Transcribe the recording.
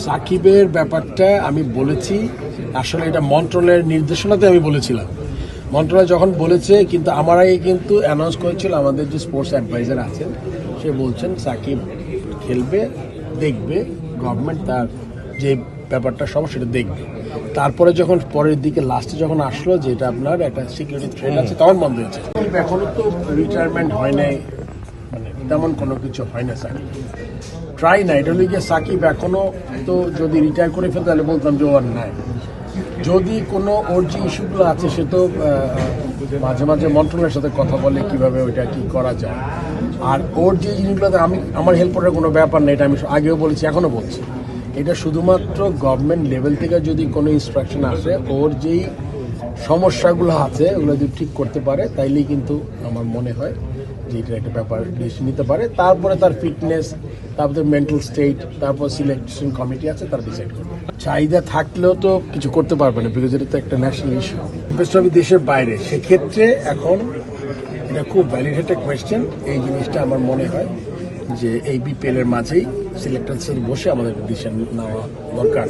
সাকিবের ব্যাপারটা আমি বলেছি, আসলে এটা মন্ত্রণালয়ের নির্দেশনাতে আমি বলেছিলাম। মন্ত্রণালয় যখন বলেছে, কিন্তু আমার আগে কিন্তু অ্যানাউন্স করেছিল আমাদের যে স্পোর্টস অ্যাডভাইজার আছেন, সে বলছেন সাকিব খেলবে, দেখবে গভর্নমেন্ট তার যে ব্যাপারটা সমস্যা সেটা দেখবে। তারপরে যখন পরের দিকে লাস্টে যখন আসলো যে এটা আপনার একটা সিকিউরিটি থ্রেট আছে, তখন বন্ধ হয়েছে। এখনো তো রিটায়ারমেন্ট হয় নাই, মানে তেমন কোনো কিছু হয় না সাকিব, ট্রাই না। এটা হলে গিয়ে সাকিব এখনো তো যদি রিটায়ার করে ফেলতে তাহলে বলতাম যে ওর নাই। যদি কোনো ওর যে ইস্যুগুলো আছে সে তো মাঝে মাঝে মন্ত্রণালয়ের সাথে কথা বলে কিভাবে ওইটা কি করা যায়। আর ওর যে জিনিসগুলোতে আমার হেল্প করার কোনো ব্যাপার নেই, এটা আমি আগেও বলেছি, এখনও বলছি। এটা শুধুমাত্র গভর্নমেন্ট লেভেল থেকে যদি কোনো ইনস্ট্রাকশন আসে, ওর যেই সমস্যাগুলো আছে ওগুলো যদি ঠিক করতে পারে, তাইলেই কিন্তু আমার মনে হয় যে এটা একটা ব্যাপার ডিসিশন নিতে পারে। তারপরে তার ফিটনেস, তারপরে মেন্টাল স্টেট, তারপর সিলেকশন কমিটি আছে, তারা ডিসাইড করবে। চাহিদা থাকলেও তো কিছু করতে পারবে না, বিকজ এটা তো একটা ন্যাশনাল ইস্যু, স্পেশালি দেশের বাইরে। সেক্ষেত্রে এখন এটা খুব ভ্যালিড একটা কোয়েশ্চেন। এই জিনিসটা আমার মনে হয় যে এই বিপিএল এর মাঝেই সিলেক্টর সেল বসে আমাদের ডিসিশন নেওয়া দরকার।